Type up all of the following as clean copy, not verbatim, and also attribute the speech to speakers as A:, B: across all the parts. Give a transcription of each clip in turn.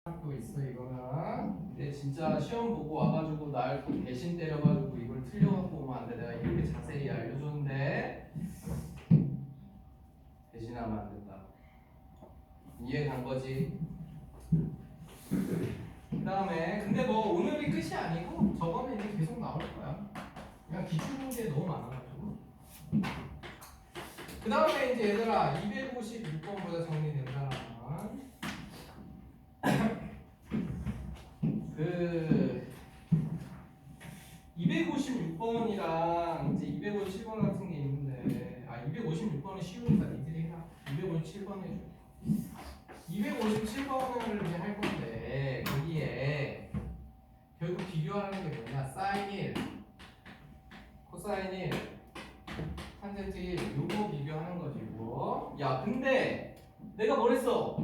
A: 또 있어 이거는. 근데 진짜 시험 보고 와가지고 날 또 대신 때려가지고 이걸 틀려갖고 오면 안 돼. 내가 이렇게 자세히 알려줬는데 대신하면 안 된다. 이해 간 거지? 그 다음에 근데 뭐 오늘이 끝이 아니고 저거는 이제 계속 나올 거야. 그냥 기출 문제 너무 많아가지고. 그 다음에 이제 얘들아 256번보다 정리된 사람은 그 256번이랑 이제 257번 같은 게 있는데 256번은 쉬우니까 니들이 해라. 257번 해줘. 257번을 이제 할 건데 거기에 결국 비교하는 게 뭐냐? 사인 1, 코사인 1, 탄젠트 1 요거 비교하는 거지 이거. 야 근데 내가 뭐랬어?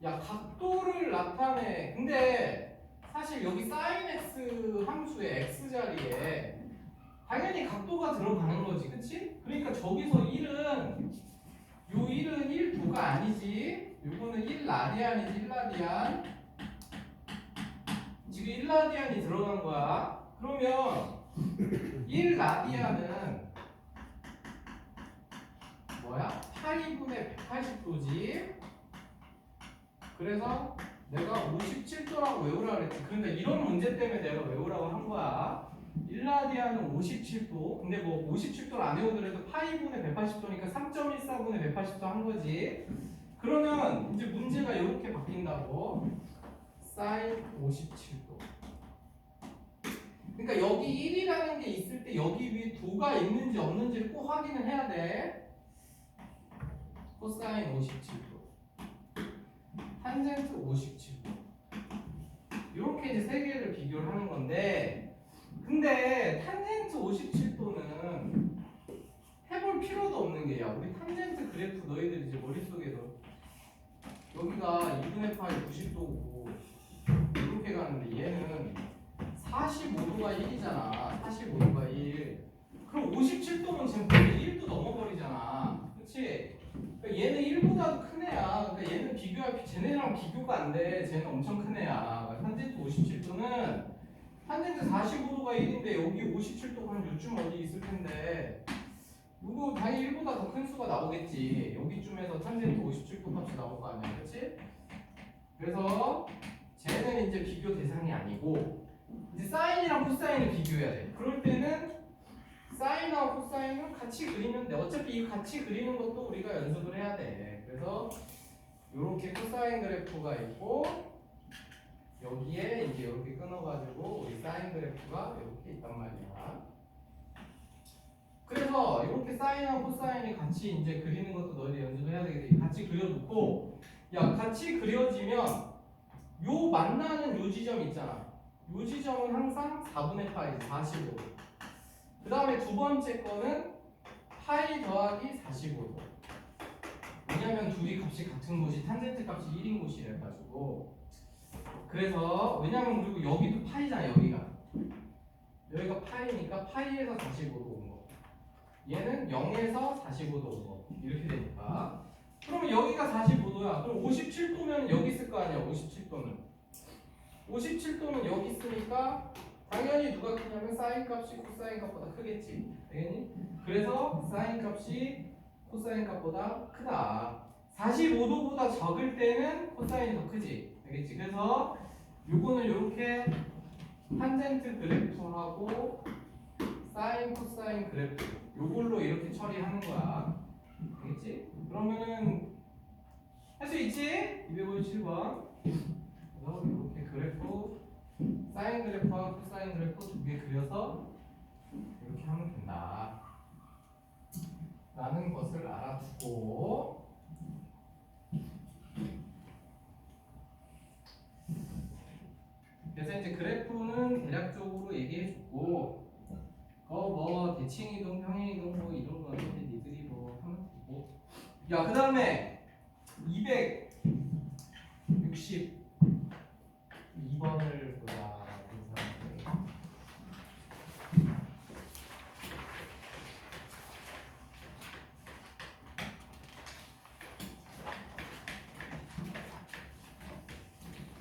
A: 야 각도를 나타내. 근데 사실 여기 sin x 함수의 x 자리에 당연히 각도가 들어가는 거지, 그치? 그러니까 저기서 1은 요 1은 1도가 아니지. 요거는 1라디안이지 1라디안. 지금 1라디안이 들어간 거야. 그러면 1라디안은 뭐야? 파이분의 180도지. 그래서 내가 57도라고 외우라 그랬지. 그러니까 이런 문제 때문에 내가 외우라고 한 거야. 1라디안은 57도. 근데 뭐 57도를 안 외우더라도 파이분의 180도니까 3.14분의 180도 한 거지. 그러면 이제 문제가 이렇게 바뀐다고. 사인 57도. 그러니까 여기 1이라는 게 있을 때 여기 위에 도가 있는지 없는지를 꼭 확인을 해야 돼. 코사인 57도. 탄젠트 57도. 이렇게 이제 세 개를 비교를 하는 건데, 근데 탄젠트 57도는 해볼 필요도 없는 게야. 우리 탄젠트 그래프 너희들 이제 머릿속에서 여기가 2분의 파이 90도고 이렇게 가는데 얘는 45도가 1이잖아. 45도가 1. 그럼 57도면 지금 거의 1도 넘어버리잖아. 그치? 그러니까 얘는 1보다도 큰 애야. 그러니까 얘는 쟤네랑 비교가 안 돼. 쟤는 엄청 큰 애야. 그러니까 탄젠트 57도는 탄젠트 45도가 1인데 여기 57도가 한 요쯤 어디 있을 텐데 이거 당연히 1보다 더 큰 수가 나오겠지. 여기쯤에서 탄젠트 57도 값이 나올 거 아니야. 그치? 그래서 쟤는 이제 비교 대상이 아니고 이제 사인이랑 코사인을 비교해야 돼. 그럴 때는 사인하고 코사인은 같이 그리는데 어차피 이 같이 그리는 것도 우리가 연습을 해야 돼. 그래서 이렇게 코사인 그래프가 있고 여기에 이제 이렇게 끊어가지고 우리 사인 그래프가 이렇게 있단 말이야. 그래서 이렇게 사인하고 코사인이 같이 이제 그리는 것도 너희들 연습을 해야 되겠지. 같이 그려놓고 야 같이 그려지면 요 만나는 요 지점 있잖아. 요 지점은 항상 4분의 파이지 45도. 그 다음에 두 번째 거는 파이 더하기 45도. 왜냐면 둘이 값이 같은 곳이 탄젠트 값이 1인 곳이래 가지고. 그래서 왜냐면 그리고 여기도 파이잖아. 여기가 파이니까 파이에서 45도 온 거. 얘는 0에서 45도 온 거. 이렇게 되니까. 그러면 여기가 45도야. 그럼 57도면 여기 있을 거 아니야. 57도는 57도는 여기 있으니까 당연히 누가 크냐면 사인 값이 코사인 값보다 크겠지. 알겠니? 그래서 사인 값이 코사인 값보다 크다. 45도보다 적을 때는 코사인이 더 크지. 알겠지? 그래서 요거는 요렇게 탄젠트 그래프하고 사인 코사인 그래프 요걸로 이렇게 처리하는 거야. 알겠지? 그러면은 할 수 있지? 257번. 그래서 이렇게 그래프 사인 그래프와 코사인 그래프 두 개 그려서 이렇게 하면 된다 라는 것을 알아두고, 그래서 이제 그래프는 대략적으로 얘기해줬고 뭐 대칭이동 평행이동 뭐 이런 거는 이제 니들이 뭐 하면 되고. 야 그 다음에 262번을 보자.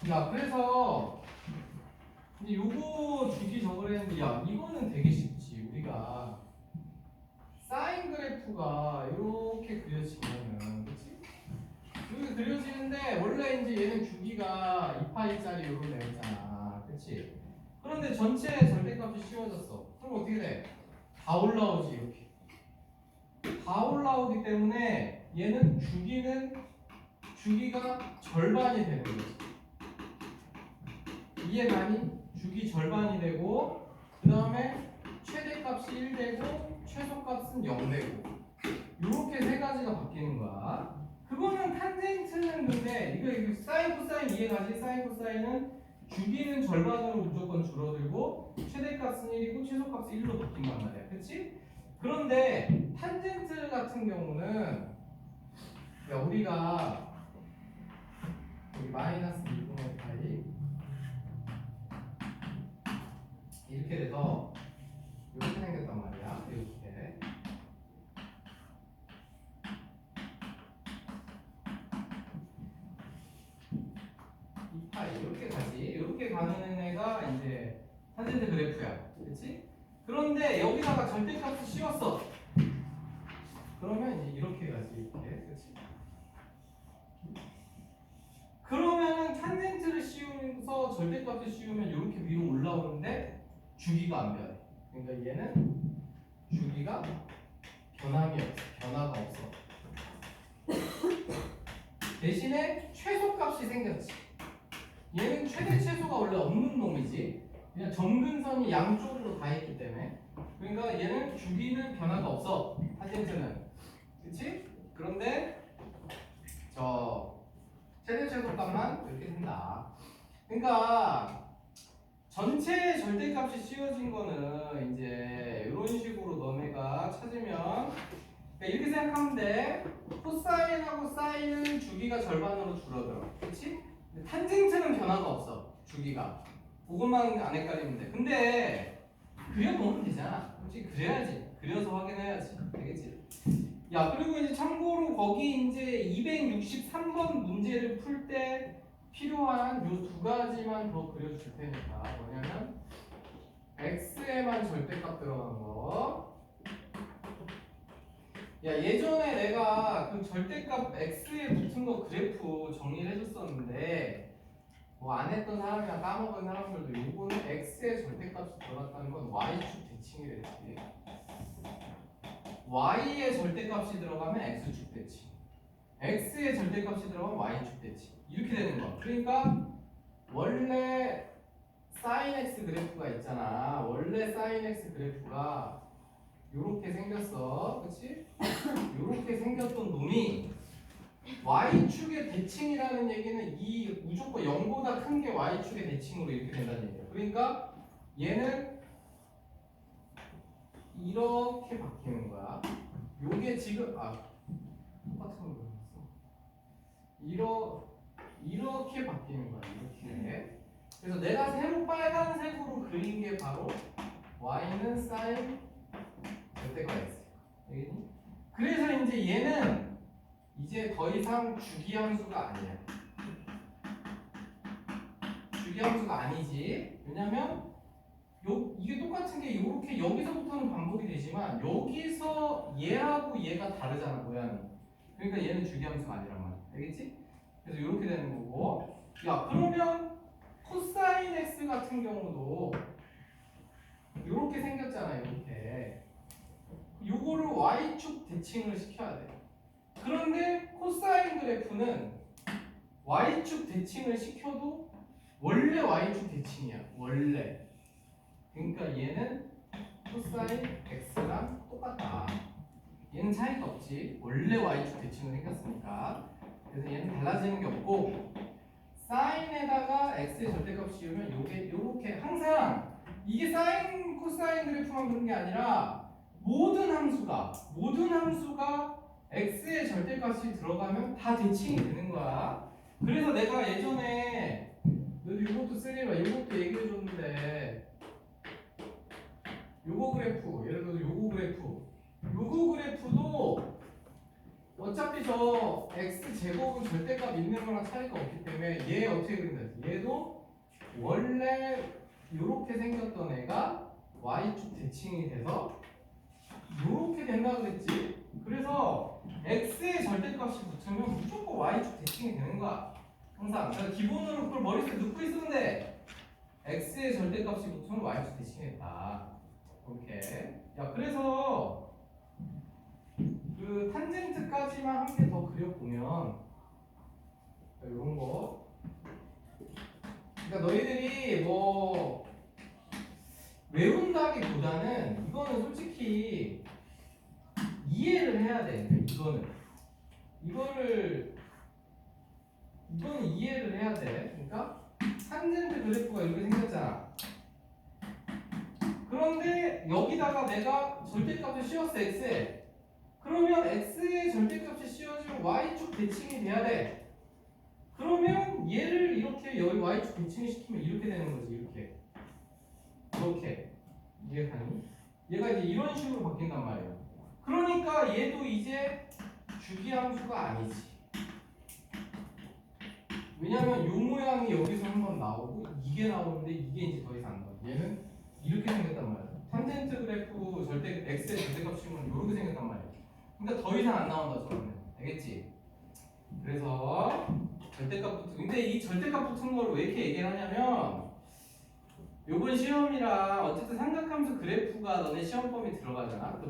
A: 야, 그래서 이제 요거 주기 적으랬는데, 야, 이거는 되게 쉽지. 우리가 사인 그래프가 이렇게 그려지면은, 그치? 이렇게 그려지는데 원래 이제 얘는 주기가 2파이짜리 요로 되어 있잖아, 그치? 그런데 전체 절대값이 씌워졌어. 그럼 어떻게 돼? 다 올라오지, 이렇게. 다 올라오기 때문에 얘는 주기가 절반이 되는 거지. 이해가니? 주기 절반이 되고, 그 다음에 최대값이 1 되고 최소값은 0 되고, 이렇게 세 가지가 바뀌는 거야. 그거는 탄젠트는 근데 이거 사인 코사인 이해가지? 사인 코사인은 주기는 절반으로 무조건 줄어들고 최대값은 1이고 최소값은 1로 바뀐단 말이야. 그치? 그런데 탄젠트 같은 경우는, 야, 우리가 여기 마이너스 2분의 파이 이렇게 돼서 이렇게 생겼단 말이야. 이렇게. 이 파이 이렇게 가지. 이렇게 가는 애가 이제 탄젠트 그래프야. 그렇지? 그런데 여기다가 절대값을 씌웠어. 그러면 이제 이렇게 가지. 이렇게. 그렇지? 그러면은 탄젠트를 씌우면서 절대값을 씌우면 이렇게 위로 올라오는데 주기가 안 변해. 그러니까 얘는 주기가 변함이 없어. 변화가 없어. 대신에 최소값이 생겼지. 얘는 최대 최소가 원래 없는 놈이지. 그냥 점근선이 양쪽으로 다 있기 때문에. 그러니까 얘는 주기는 변화가 없어. 탄젠트는. 그치? 그런데 저 최대 최소값만 이렇게 된다. 그러니까 전체 절대값이 씌워진 거는 이제 이런 식으로 너네가 찾으면, 그러니까 이렇게 생각하면 돼. 코사인하고 사인은 주기가 절반으로 줄어들어. 그렇지? 탄젠트는 변화가 없어. 주기가. 그것만 안 헷갈리면 돼. 근데 그려보면 되잖아. 솔직히 그려야지. 그려서 확인해야지. 되겠지? 야, 그리고 이제 참고로 거기 이제 263번 문제를 풀 때 필요한 요 두 가지만 더 그려줄 테니까. 뭐냐면 x에만 절대값 들어간 거. 야, 예전에 내가 그 절대값 x에 붙은 거 그래프 정리를 해줬었는데 뭐 안 했던 사람이나 까먹은 사람들도 요거는 x의 절대값이 들어갔다는 건 y축 대칭이랬지. y의 절대값이 들어가면 x축 대칭, x의 절대값이 들어가면 y축 대칭, 이렇게 되는 거야. 그러니까 원래 sin x 그래프가 있잖아. 원래 sin x 그래프가 요렇게 생겼어. 그치? 요렇게 생겼던 놈이 y축의 대칭이라는 얘기는 이 무조건 0보다 큰 게 y축의 대칭으로 이렇게 된다는 얘기야. 그러니까 얘는 이렇게 바뀌는 거야. 요게 지금 똑같은 거 그렸어. 이렇게 바뀌는 거야. 이렇게. 그래서 내가 새로 빨간색으로 그린 게 바로 y는 sin 절대값 x. 알겠니? 그래서 이제 얘는 이제 더 이상 주기함수가 아니야. 주기함수가 아니지. 왜냐면 이게 똑같은 게 이렇게 여기서부터는 반복이 되지만 여기서 얘하고 얘가 다르잖아, 모양이. 그러니까 얘는 주기함수가 아니란 말이야. 알겠지? 그래서 이렇게 되는 거고. 야, 그러면 코사인 x 같은 경우도 이렇게 생겼잖아. 이렇게. 요거를 y축 대칭을 시켜야 돼. 그런데 코사인 그래프는 y축 대칭을 시켜도 원래 y축 대칭이야. 원래. 그러니까 얘는 코사인 x랑 똑같다. 얘는 차이가 없지. 원래 y축 대칭을 생겼으니까. 그래서 얘는 달라지는 게 없고, 사인에다가 x의 절대값 씌우면 요게 요렇게 항상 이게 사인 코사인 그래프만 그런 게 아니라 모든 함수가 x의 절대값이 들어가면 다 대칭이 되는 거야. 그래서 내가 예전에 너도 이것도 쓰리라 이것도 얘기해 줬는데, 요거 그래프, 예를 들어서 요거 그래프도 어차피 저 x 제곱은 절대값 있는 거랑 차이가 없기 때문에 얘 어떻게 그린다? 얘도 원래 이렇게 생겼던 애가 y축 대칭이 돼서 이렇게 된다 그랬지. 그래서 x의 절대값이 붙으면 무조건 y축 대칭이 되는 거야. 항상. 그러니까 기본으로 그걸 머릿속에 넣고 있으면 돼. x의 절대값이 붙으면 y축 대칭이 됐다. 이렇게. 야, 그래서 그 탄젠트까지만 한 개 더 그려보면 이런 거. 그러니까 너희들이 뭐 외운다기보다는 이거는 솔직히 이해를 해야 돼. 이거는 이해를 해야 돼. 그러니까 탄젠트 그래프가 이렇게 생겼잖아. 그런데 여기다가 내가 절대값을 씌웠어, x에. 그러면 x의 절대값이 씌워지면 y축 대칭이 돼야 돼. 그러면 얘를 이렇게 여기 y축 대칭을 시키면 이렇게 되는 거지. 이렇게 이해가니? 얘가 이제 이런 식으로 바뀐단 말이에요. 그러니까 얘도 이제 주기함수가 아니지. 왜냐면 요 모양이 여기서 한번 나오고 이게 나오는데 이게 이제 더 이상 안 나와. 얘는 이렇게 생겼단 말이야. 탄젠트 그래프 x의 절대값이면 이렇게 생겼단 말이야. 그러니까 더 이상 안 나온다 저거는. 알겠지? 그래서 절대값 붙은, 근데 이 절대값 붙은 걸 왜 이렇게 얘기를 하냐면 요번 시험이랑 어쨌든 삼각함수 그래프가 너네 시험 범위 들어가잖아. 그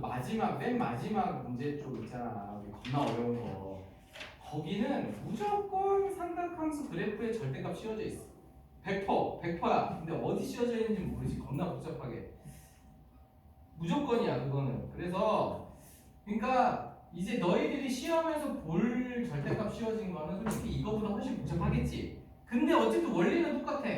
A: 맨 마지막 문제 쪽 있잖아. 겁나 어려운 거. 거기는 무조건 삼각함수 그래프에 절대값 씌워져 있어. 100%야. 근데 어디 씌워져 있는지 모르지. 겁나 복잡하게. 무조건이야 그거는. 그래서 그러니까 이제 너희들이 시험에서 볼 절대값 씌워진 거는 솔직히 이거보다 훨씬 복잡하겠지. 근데 어쨌든 원리는 똑같아.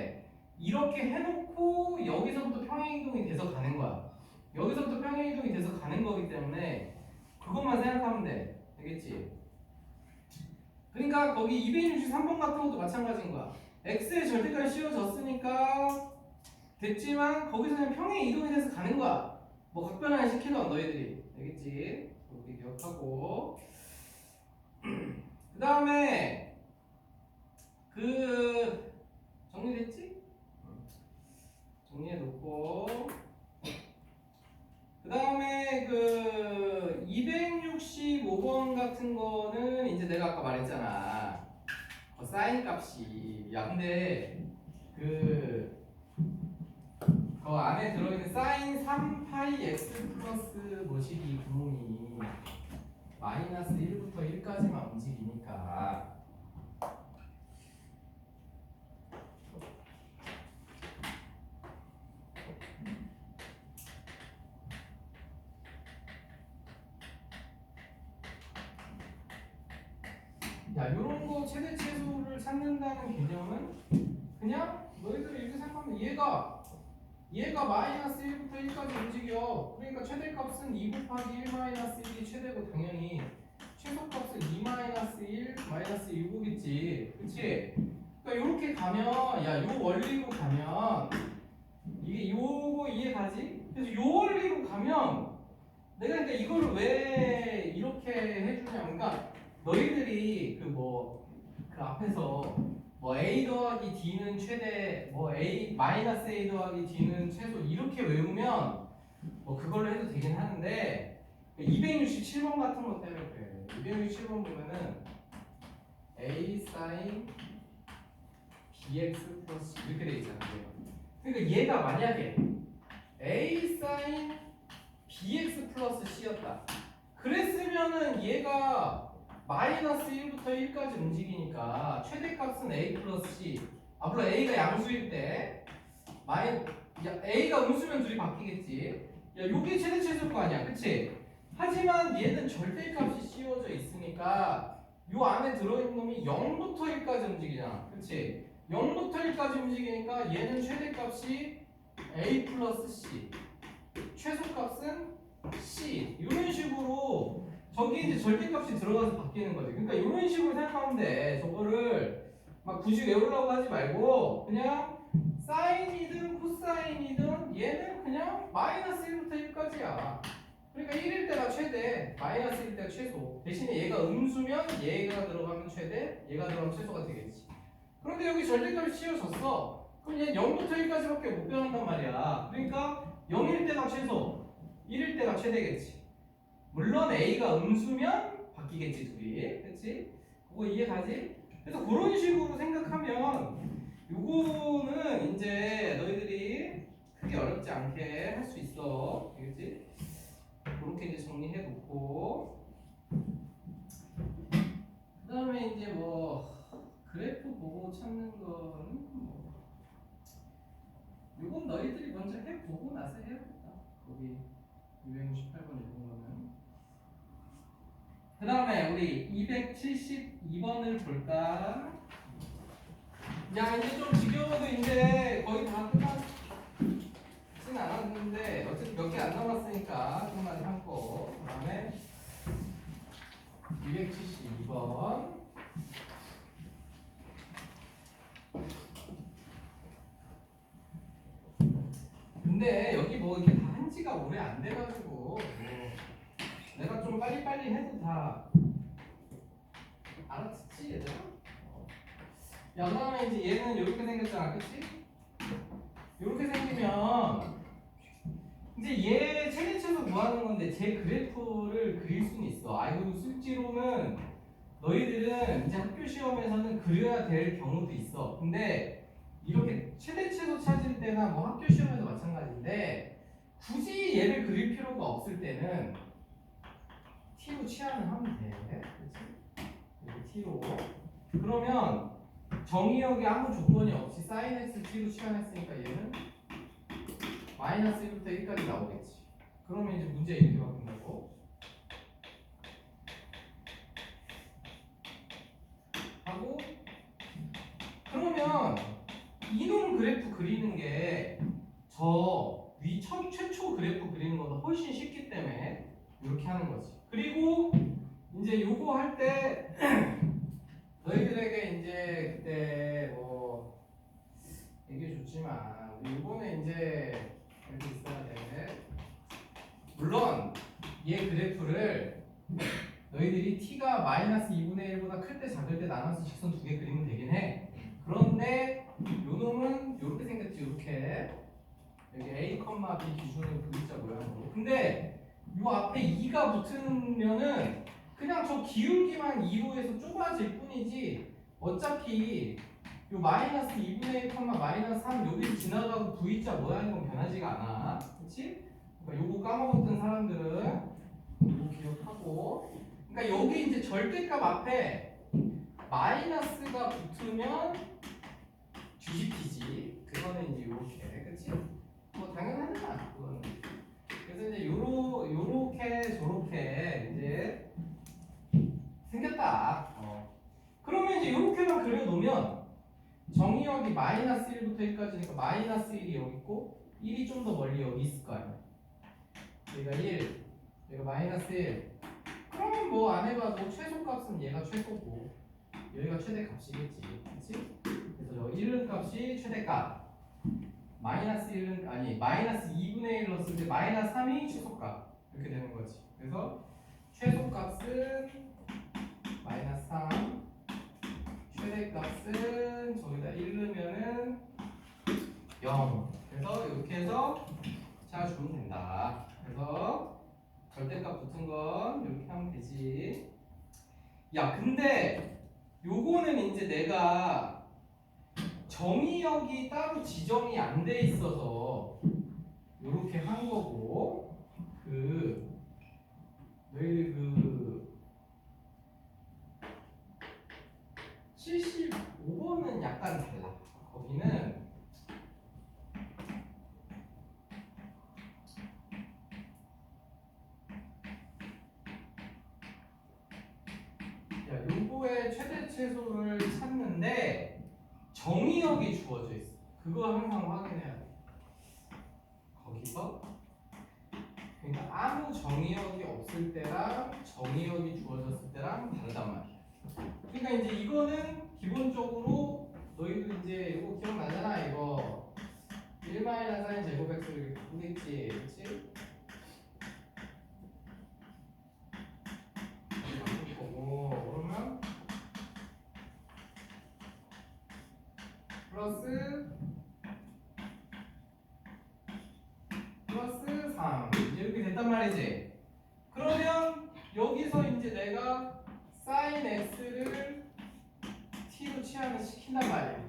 A: 이렇게 해놓고 여기서부터 평행이동이 돼서 가는 거야. 여기서부터 평행이동이 돼서 가는 거기 때문에 그것만 생각하면 돼. 되겠지? 그러니까 거기 263번 같은 것도 마찬가지인 거야. x의 절대값이 씌워졌으니까 됐지만 거기서 그냥 평행이동이 돼서 가는 거야. 뭐 각변환 시키던 너희들이. 되겠지? 여기 기억하고 그 다음에 정리됐지? 정리해놓고 그 다음에 265번 같은 거는 이제 내가 아까 말했잖아. 사인 값이 근데 그 안에 들어있는 사인 3파이 x 플러스 뭐시기 구문이 마이너스 1부터 1까지만 움직이니까 요런 거 최대 최소를 찾는다는 개념은 그냥 너희들이 이렇게 생각하면 얘가 마이너스 1부터 1까지 움직여. 그러니까 최대값은 2 곱하기 1 마이너스 1이 최대고 당연히 최소값은 2 마이너스 1 마이너스 1이겠지. 그치? 그러니까 요렇게 가면 요 원리로 가면 이게 요거 이해가지? 그래서 요 원리로 가면 내가 그러니까 이거를 왜 이렇게 해주냐면 그러니까 너희들이 그 앞에서 뭐 a 더하기 d는 최대 a 마이너스 a 더하기 d는 최소 이렇게 외우면 뭐 그걸로 해도 되긴 하는데 267번 같은 것 때문에 그래. 267번 보면은 a sin bx 플러스 이렇게 돼 있잖아. 그러니까 얘가 만약에 a sin bx 플러스 c였다. 그랬으면은 얘가 마이너스 1부터 1까지 움직이니까 최대값은 a 플러스 c. 물론 a가 양수일 때 a가 음수면 둘이 바뀌겠지. 요게 최대 최소일 거 아니야, 그치? 하지만 얘는 절대값이 씌워져 있으니까 요 안에 들어있는 놈이 0부터 1까지 움직이잖아, 그치? 0부터 1까지 움직이니까 얘는 최대값이 a 플러스 c, 최소값은 c. 이런 식으로 저기 이제 절대값이 들어가서 바뀌는 거지. 그러니까 이런 식으로 생각하면 돼. 저거를 막 굳이 외우려고 하지 말고 그냥 사인이든 코사인이든 얘는 그냥 마이너스 1부터 1까지야. 그러니까 1일 때가 최대, 마이너스일 때가 최소. 대신에 얘가 음수면 얘가 들어가면 최대, 얘가 들어가면 최소가 되겠지. 그런데 여기 절대값이 씌워졌어. 그럼 얘 0부터 1까지밖에 못 변한단 말이야. 그러니까 0일 때가 최소, 1일 때가 최대겠지. 물론 A가 음수면 바뀌겠지, 둘이. 그치? 그거 이해가지? 그래서 그런 식으로 생각하면 요거는 이제 너희들이 크게 어렵지 않게 할 수 있어. 알겠지? 그렇게 이제 정리해 놓고 그 다음에 이제 뭐 그래프 보고 찾는 거는 뭐 요건 너희들이 먼저 해보고 나서 해야겠다. 거기 268번 이런 거는. 그 다음에 우리 272번을 볼까? 야, 이제 좀 지겨워도 이제 거의 다 끝났진 않았는데 어쨌든 몇 개 안 남았으니까 좀만 참고. 그 다음에 272번. 근데 여기 뭐 이게 다 한지가 오래 안 돼가지고 뭐 내가 좀 빨리빨리 해도 다 알아듣지 얘들아? 야, 그다음에 이제 얘는 이렇게 생겼잖아, 그치? 이렇게 생기면 이제 얘 최대치에서 구하는 건데 제 그래프를 그릴 수는 있어. 아이고 실제로는 너희들은 이제 학교 시험에서는 그려야 될 경우도 있어. 근데 이렇게 최대치로 찾을 때나 뭐 학교 시험에도 마찬가지인데 굳이 얘를 그릴 필요가 없을 때는 t로 치환을 하면 돼. 그치? 이렇게 t로. 그러면 정의역에 아무 조건이 없이 sin x t로 치환했으니까 얘는 마이너스 1부터 1까지 나오겠지. 그러면 이제 문제 이렇게 바꾼다고 하고, 그러면 이놈 그래프 그리는 게 저 위 최초 그래프 그리는 것보다 훨씬 쉽기 때문에 이렇게 하는 거지. 그리고 이제 요거 할 때 너희들에게 이제 그때 뭐 얘기해 줬지만 우리 이번에 이제 이렇게 있어야 돼. 물론 얘 그래프를 너희들이 t가 마이너스 2분의 1보다 클 때 작을 때 나눠서 직선 두 개 그리면 되긴 해. 그런데 요 놈은 요렇게 생겼지. 요렇게 여기 a, b 기준으로 V자 모양으로. 근데 요 앞에 2가 붙으면은 그냥 저 기울기만 2로 해서 좁아질 뿐이지 어차피 요 마이너스 2분의 1, 마이너스 3 여기 지나가고 V자 모양인 건 변하지가 않아. 그치? 그러니까 요거 까먹었던 사람들은 요거 기억하고, 그러니까 여기 이제 절대값 앞에 마이너스가 붙으면 GCP지. 그거는 이제 요렇게, 그치? 뭐 당연하잖아, 그거는. 그래서 이제 요렇게 저렇게 이제 생겼다. 그러면 이제 요렇게만 그려놓으면 정의역이 마이너스 1부터 1까지니까 마이너스 1이 여기 있고 1이 좀 더 멀리 여기 있을 거 아니야. 여기가 1, 여기가 마이너스 1. 그러면 뭐 안 해봐도 최소값은 얘가 최소고 여기가 최대값이겠지. 그치? 그래서 여기 1은 값이 최대값, 마이너스 1은 아니 마이너스 2분의 1 넣었을 때 마이너스 3이 최소값 이렇게 되는 거지. 그래서 최소값은 마이너스 3, 최대값은 저기다 1 넣으면은 0. 그래서 이렇게 해서 찾아주면 된다. 그래서 절대값 붙은 건 이렇게 하면 되지. 야, 근데 요거는 이제 내가 정의역이 따로 지정이 안 돼 있어서 이렇게 한 거고, 너희들 75번은 약간 달라. 거기는 요거의 최대 최소를 찾는데 정의역이 주어져 있어. 그거 항상 확인해야 돼. 거기서 그러니까 아무 정의역이 없을 때랑 정의역이 주어졌을 때랑 다르단 말이야. 그러니까 이제 이거는 기본적으로 너희도 이제 이거 기억나잖아. 이거 1 sin 제곱 x를 바꾸겠지, 그렇지? 플러스 3 이제 이렇게 됐단 말이지. 그러면 여기서 이제 내가 sin x를 t로 치환을 시킨단 말이야.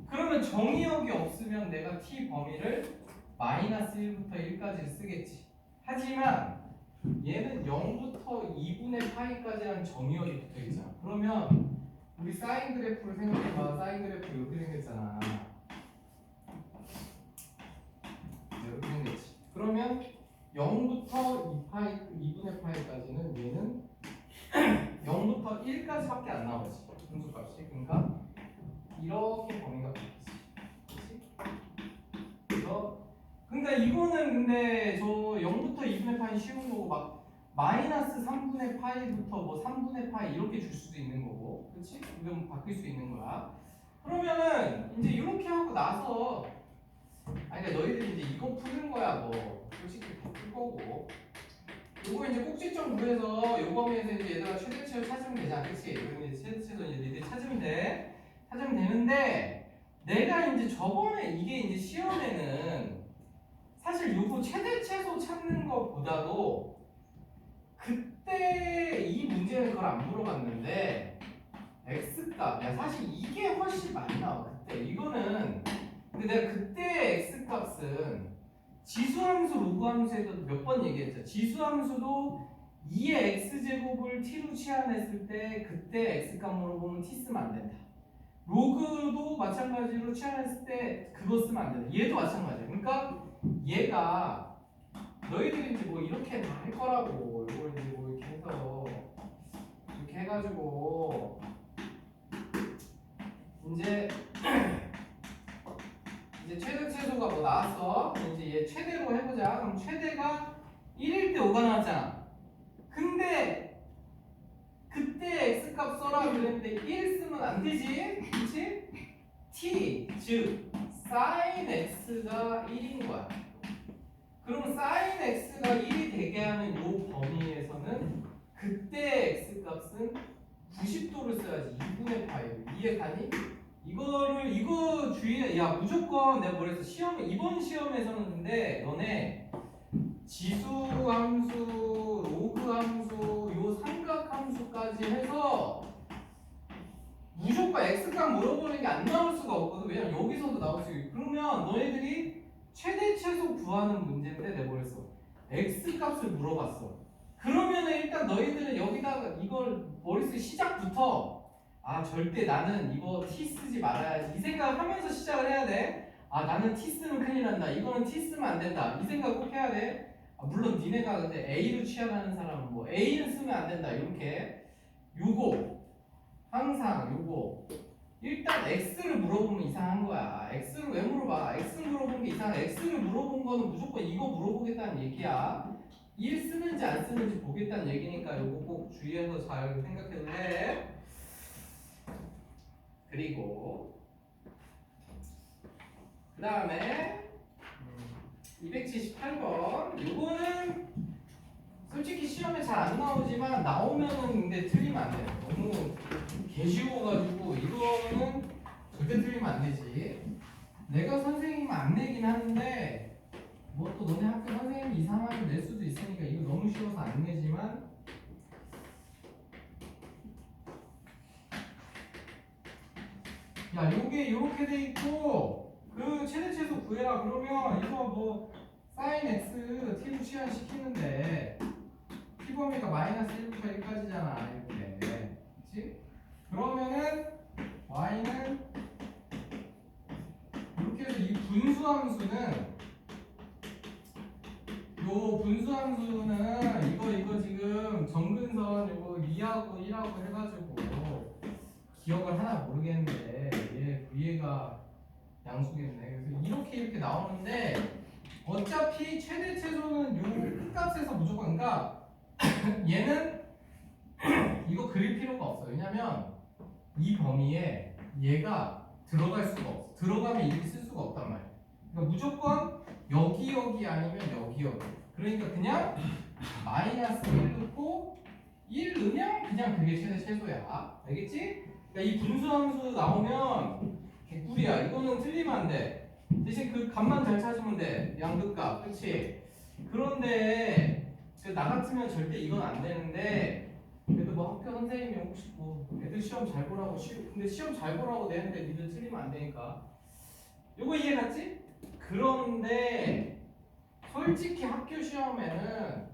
A: 그러면 정의역이 없으면 내가 t 범위를 마이너스 1부터 1까지를 쓰겠지. 하지만 얘는 0부터 2분의 파이까지라는 정의역이 붙어 있잖아. 그러면 우리 사인 그래프를 생각해봐. 사인 그래프 이렇게 생겼잖아. 이렇게 생겼지. 그러면 0부터 2분의 파이까지는 얘는 0부터 1까지밖에 안 나오지. 분수값이. 그러니까 이렇게 범위가 바뀌지. 그렇지? 그래서 그러니까 이거는 근데 저 0부터 2분의 파이 쉬운 거고 막 마이너스 3분의 파이부터 뭐 3분의 파이 이렇게 줄 수도 있는 거고, 그렇지? 이건 바뀔 수 있는 거야. 그러면은 이제 이렇게 하고 나서 아니 그러니까 너희들이 이제 이거 푸는 거야 뭐 솔직히 다 풀 거고. 요거 이제 꼭지점 구해서 요 범위에서 이제 얘들아 최대치를 찾으면 되잖아, 그렇지? 이거 이제 최대치도 이제 니들 찾으면 돼. 찾으면 되는데 내가 이제 저번에 이게 이제 시험에는 사실 요거 최대 최소 찾는 것보다도 그때 이 문제는 그걸 안 물어봤는데 x값, 야 사실 이게 훨씬 많이 나와 그때. 이거는 근데 내가 그때 x값은 지수함수 로그함수에도 몇 번 얘기했죠. 지수함수도 2의 x제곱을 t로 치환했을 때 그때 x값 물어보면 t 쓰면 안 된다. 로그도 마찬가지로 치환했을 때 그거 쓰면 안 된다. 얘도 마찬가지야. 그러니까 얘가 너희들이 이제 뭐 이렇게 다 할 거라고. 이걸 이제 뭐 이렇게 해서 이렇게 해가지고 이제 최대 최소가 뭐 나왔어. 이제 얘 최대로 해보자. 그럼 최대가 1일 때 5가 나왔잖아. 근데 그때 x값 써라 그랬는데 1 쓰면 안 되지, 그렇지? t 즉 sin x가 1인 거야. 그럼 sin x가 1이 되게 하는 요 범위에서는 그때 x 값은 90도를 써야지. 2분의 파이를. 이해가니? 이거 주의해. 야 무조건 내가 뭐랬어, 시험에 이번 시험에서는. 근데 너네 지수 함수, 로그 함수, 요 삼각 함수까지 해서 무조건 x값 물어보는 게 안 나올 수가 없거든. 왜냐면 여기서도 나올 수 있고. 그러면 너희들이 최대 최소 구하는 문제인데 내가 뭐랬어, x값을 물어봤어. 그러면은 일단 너희들은 여기다가 이걸 머릿속 시작부터 아 절대 나는 이거 t 쓰지 말아야지 이 생각하면서 시작을 해야 돼. 아 나는 t 쓰면 큰일 난다, 이거는 t 쓰면 안 된다, 이 생각 꼭 해야 돼. 아, 물론 니네가 근데 a로 취향하는 사람은 뭐 a는 쓰면 안 된다 이렇게. 요거 항상 요거 일단 x를 물어보면 이상한 거야. x를 왜 물어봐? x 물어본 게 이상해. x를 물어본 거는 무조건 이거 물어보겠다는 얘기야. 1 쓰는지 안 쓰는지 보겠다는 얘기니까 요거 꼭 주의해서 잘 생각해서 해. 그리고 그 다음에 278번 요거는 솔직히 시험에 잘 안 나오지만 나오면은 근데 틀리면 안 돼요. 너무 개쉬워가지고 이거는 절대 틀리면 안 되지. 내가 선생님 안 내긴 하는데 뭐 또 너네 학교 선생님이 이상하게 낼 수도 있으니까 이거 너무 쉬워서 안 내지만 야 요게 요렇게 돼 있고 그 최대 최소 구해라 그러면 이거 뭐 sin x t로 치환 시키는데 t 범위가 마이너스 1부터 1까지잖아 이렇게. 그치? 그러면은 y는 이렇게 해서 이 분수함수는 요 분수함수는 이거 지금 정근선 이거 2하고 1하고 해가지고 기억을 하나 모르겠는데 얘 V가 양수겠네. 그래서 이렇게 나오는데 어차피 최대 최소는 요 끝값에서 무조건. 그러니까 얘는 이거 그릴 필요가 없어. 왜냐면 이 범위에 얘가 들어갈 수가 없어. 들어가면 이렇게 쓸 수가 없단 말이야. 그러니까 무조건 여기 아니면 여기. 그러니까 그냥 마이너스 1 넣고 1 넣으면 그냥 그게 최대 최소야. 알겠지? 그러니까 이 분수함수 나오면 개꿀이야. 이거는 틀리면 안 돼. 대신 그 값만 잘 찾으면 돼. 양극값. 그치? 그런데 나 같으면 절대 이건 안 되는데 그래도 뭐 학교 선생님이 혹시 뭐 애들 시험 잘 보라고 근데 시험 잘 보라고 내는데 니들 틀리면 안 되니까 요거 이해 갔지? 그런데 솔직히 학교 시험에는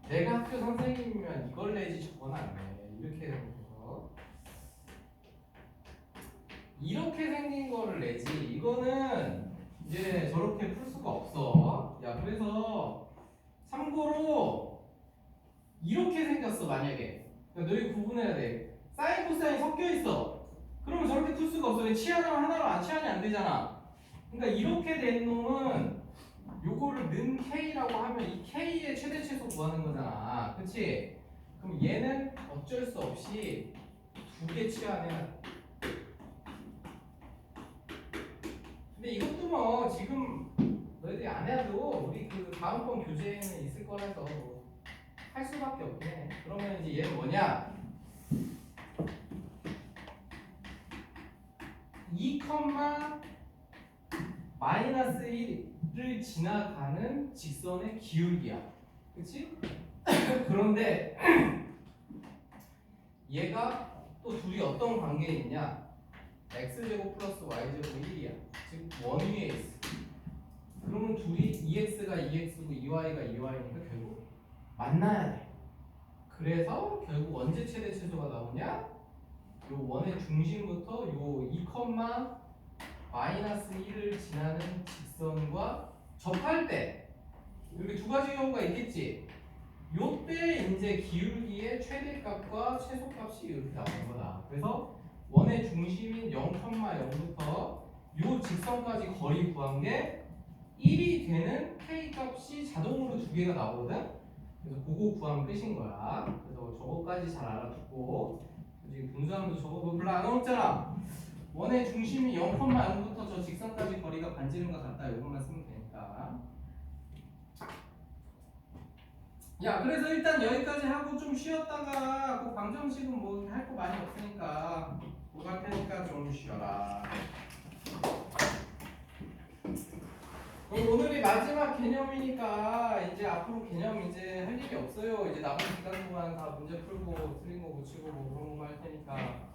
A: 내가 학교 선생님이면 이걸 내지 저건 안 돼. 이렇게 생겨서 이렇게 생긴 거를 내지. 이거는 이제 저렇게 풀 수가 없어. 야, 그래서 참고로 이렇게 생겼어. 만약에 그러니까 너희 구분해야 돼. 사인 코사인 섞여 있어. 그러면 저렇게 풀 수가 없어. 왜 치환하면 하나로 안 치환이 안 되잖아. 그러니까 이렇게 된 놈은 요거를 는 K라고 하면 이 K의 최대 최소 구하는 거잖아. 그치? 그럼 얘는 어쩔 수 없이 두 개 치환해야 돼. 근데 이것도 뭐 지금 너희들이 안 해도 우리 그 다음번 교재에는 있을 거라서 뭐할 수밖에 없네. 그러면 이제 얘는 뭐냐? 2, 마이너스 1을 지나가는 직선의 기울기야. 그치? 그런데 얘가 또 둘이 어떤 관계에 있냐? x제곱 플러스 y제곱 1이야. 즉 원위에 있어. 그러면 둘이 2x가 2x고 2y가 2y니까 결국 만나야 돼. 그래서 결국 언제 최대 최소가 나오냐? 요 원의 중심부터 요 2, 마이너스 1을 지나는 직선과 접할 때 이렇게 두 가지 경우가 있겠지. 요때 이제 기울기의 최대값과 최소값이 이렇게 나오는 거다. 그래서 원의 중심인 0,0부터 요 직선까지 거리 구한 게 1이 되는 K값이 자동으로 두 개가 나오거든. 그래서 그거 구하면 끝인 거야. 그래서 저거까지 잘 알아두고 지금 분수함도 저거 뭐 별로 안 어렵잖아. 원의 중심이 0,0부터 저 직선까지 거리가 반지름과 같다. 이것만 쓰면 되니까. 야, 그래서 일단 여기까지 하고 좀 쉬었다가 그 방정식은 뭐 할 거 많이 없으니까 그거 할 테니까 좀 쉬어라. 그럼 오늘이 마지막 개념이니까 이제 앞으로 개념 이제 할 일이 없어요. 이제 남은 기간 동안 다 문제 풀고 틀린 거 고치고 뭐 그런 거 할 테니까.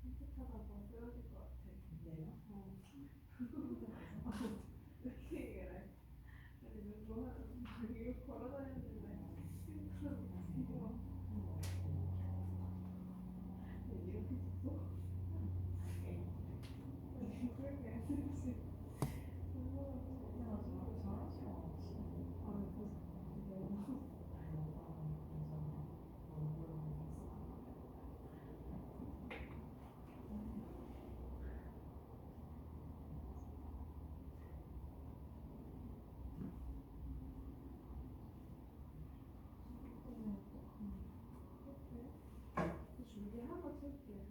B: 힌트 찾아서 쓰러질 것 같아.
C: 내가?
B: 이렇게 얘기를 해. 아니 뭐 하는 이거 걸어다녔는데 힌트를 못 쓰고 이렇게 줬어? 아니 그렇게 안 쓰지. 준비하고 쓸게.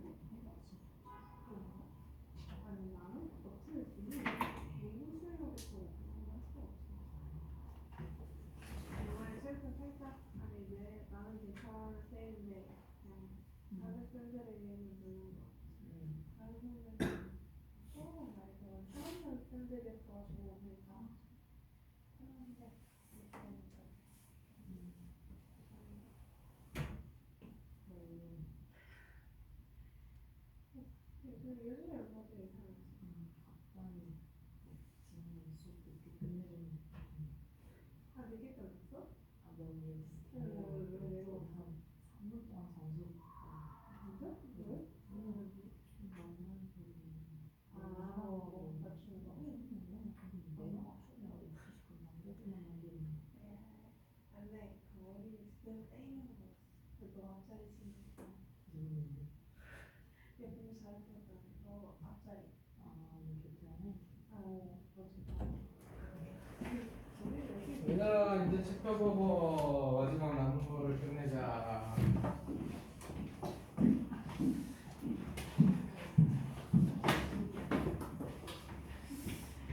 B: 아니 나는 없으면 너무 수행하겠어. 정말 슬픈 살짝 아니 내 나는 괜찮을 때인데 그냥 다른 쌤들에게는 별로 다른 쌤들은 처음 말해서 처음 쌤들이었어가지고 그러니까 편한데 이렇게 하니까 요즘에 엄마도 괜찮았어. 아 되게 떨었어? 진짜? 왜? 맞춘 거? 안돼 그 머리 그대로 떼이는 거 너 앞자리 친구 예쁘게 잘 풀었다네 너 앞자리 너 좋다
A: 얘들아 이제 책 펴보고